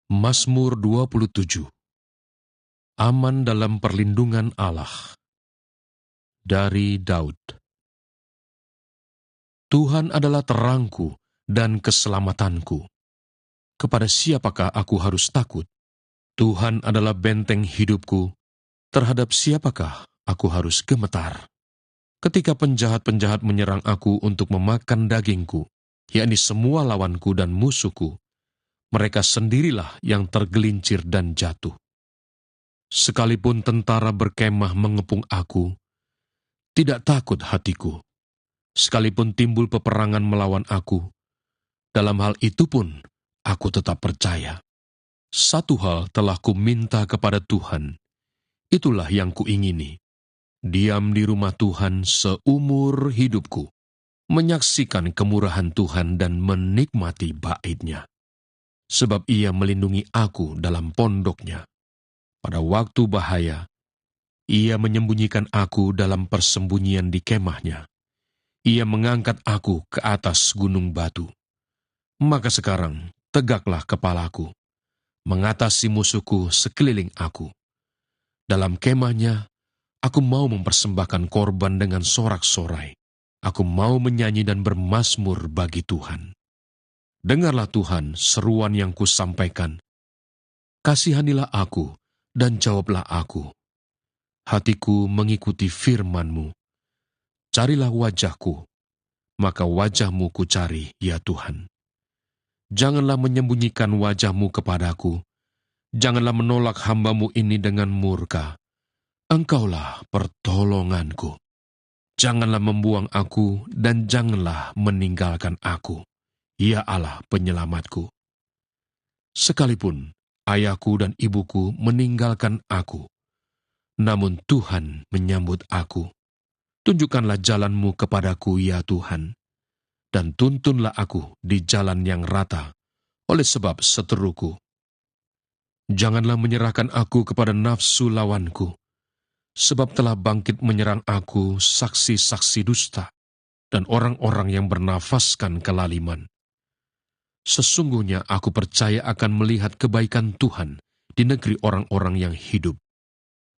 Mazmur 27. Aman dalam perlindungan Allah. Dari Daud. Tuhan adalah terangku dan keselamatanku. Kepada siapakah aku harus takut? Tuhan adalah benteng hidupku. Terhadap siapakah aku harus gemetar? Ketika penjahat-penjahat menyerang aku untuk memakan dagingku, yakni semua lawanku dan musuhku, mereka sendirilah yang tergelincir dan jatuh. Sekalipun tentara berkemah mengepung aku, tidak takut hatiku. Sekalipun timbul peperangan melawan aku, dalam hal itu pun aku tetap percaya. Satu hal telah kuminta kepada Tuhan, itulah yang kuingini. Diam di rumah Tuhan seumur hidupku, menyaksikan kemurahan Tuhan dan menikmati bait-Nya. Sebab Ia melindungi aku dalam pondok-Nya. Pada waktu bahaya, Ia menyembunyikan aku dalam persembunyian di kemah-Nya. Ia mengangkat aku ke atas gunung batu. Maka sekarang tegaklah kepalaku, mengatasi musuhku sekeliling aku. Dalam kemah-Nya, aku mau mempersembahkan korban dengan sorak-sorai. Aku mau menyanyi dan bermazmur bagi Tuhan. Dengarlah Tuhan seruan yang kusampaikan. Kasihanilah aku dan jawablah aku. Hatiku mengikuti firman-Mu. Carilah wajah-Ku, maka wajah-Mu kucari, ya Tuhan. Janganlah menyembunyikan wajah-Mu kepadaku. Janganlah menolak hamba-Mu ini dengan murka. Engkaulah pertolonganku. Janganlah membuang aku dan janganlah meninggalkan aku, ya Allah penyelamatku. Sekalipun ayahku dan ibuku meninggalkan aku, namun Tuhan menyambut aku. Tunjukkanlah jalan-Mu kepadaku, ya Tuhan, dan tuntunlah aku di jalan yang rata, oleh sebab seteruku. Janganlah menyerahkan aku kepada nafsu lawanku, sebab telah bangkit menyerang aku saksi-saksi dusta dan orang-orang yang bernafaskan kelaliman. Sesungguhnya aku percaya akan melihat kebaikan Tuhan di negeri orang-orang yang hidup.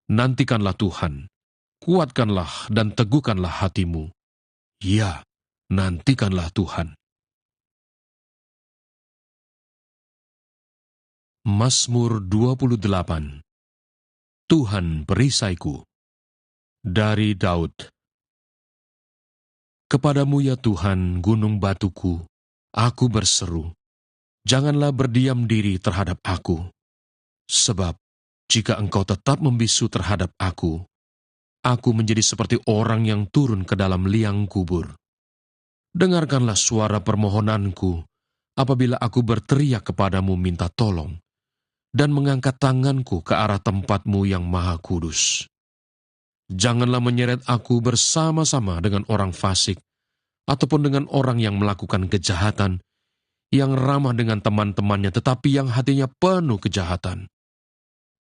Nantikanlah Tuhan, kuatkanlah dan teguhkanlah hatimu. Ya, nantikanlah Tuhan. Mazmur 28. Tuhan perisaiku. Dari Daud. Kepadamu ya Tuhan, gunung batuku, aku berseru. Janganlah berdiam diri terhadap aku. Sebab, jika Engkau tetap membisu terhadap aku menjadi seperti orang yang turun ke dalam liang kubur. Dengarkanlah suara permohonanku apabila aku berteriak kepadamu minta tolong dan mengangkat tanganku ke arah tempat-Mu yang maha kudus. Janganlah menyeret aku bersama-sama dengan orang fasik ataupun dengan orang yang melakukan kejahatan, yang ramah dengan teman-temannya tetapi yang hatinya penuh kejahatan.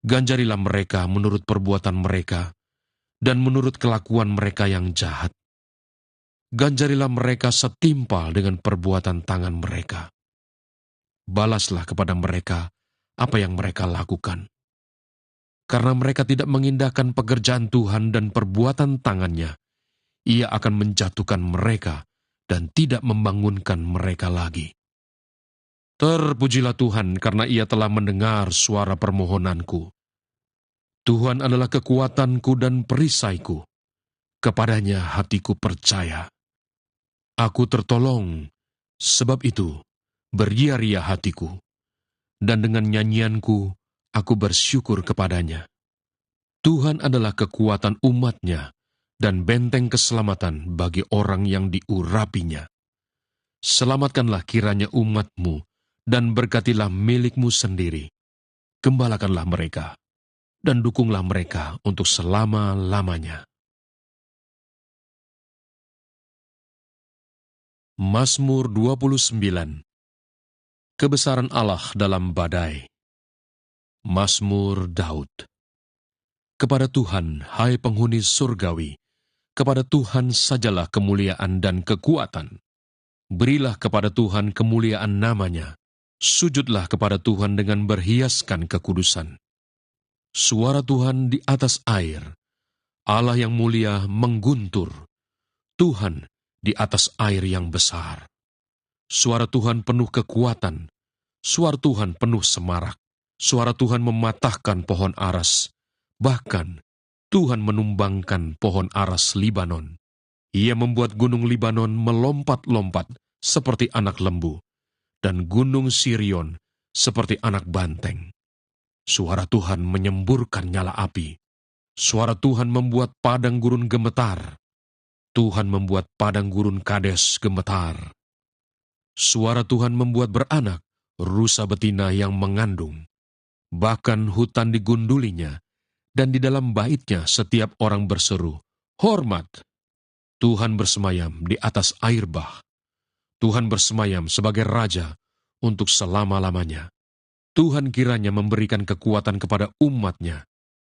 Ganjarilah mereka menurut perbuatan mereka dan menurut kelakuan mereka yang jahat. Ganjarilah mereka setimpal dengan perbuatan tangan mereka. Balaslah kepada mereka apa yang mereka lakukan. Karena mereka tidak mengindahkan pekerjaan Tuhan dan perbuatan tangannya, Ia akan menjatuhkan mereka dan tidak membangunkan mereka lagi. Terpujilah Tuhan karena Ia telah mendengar suara permohonanku. Tuhan adalah kekuatanku dan perisaiku. Kepadanya hatiku percaya. Aku tertolong, sebab itu beria-ria hatiku. Dan dengan nyanyianku, aku bersyukur kepadanya. Tuhan adalah kekuatan umat-Nya dan benteng keselamatan bagi orang yang diurapinya. Selamatkanlah kiranya umat-Mu dan berkatilah milik-Mu sendiri. Gembalakanlah mereka dan dukunglah mereka untuk selama-lamanya. Mazmur 29. Kebesaran Allah dalam badai. Mazmur Daud. Kepada Tuhan, hai penghuni surgawi, kepada Tuhan sajalah kemuliaan dan kekuatan. Berilah kepada Tuhan kemuliaan namanya. Sujudlah kepada Tuhan dengan berhiaskan kekudusan. Suara Tuhan di atas air, Allah yang mulia mengguntur, Tuhan di atas air yang besar. Suara Tuhan penuh kekuatan, suara Tuhan penuh semarak, suara Tuhan mematahkan pohon aras, bahkan Tuhan menumbangkan pohon aras Libanon. Ia membuat gunung Libanon melompat-lompat seperti anak lembu, dan gunung Sirion seperti anak banteng. Suara Tuhan menyemburkan nyala api. Suara Tuhan membuat padang gurun gemetar. Tuhan membuat padang gurun Kades gemetar. Suara Tuhan membuat beranak rusa betina yang mengandung. Bahkan hutan digundulinya, dan di dalam baitnya setiap orang berseru, "Hormat!" Tuhan bersemayam di atas air bah. Tuhan bersemayam sebagai Raja untuk selama-lamanya. Tuhan kiranya memberikan kekuatan kepada umat-Nya.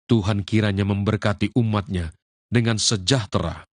Tuhan kiranya memberkati umat-Nya dengan sejahtera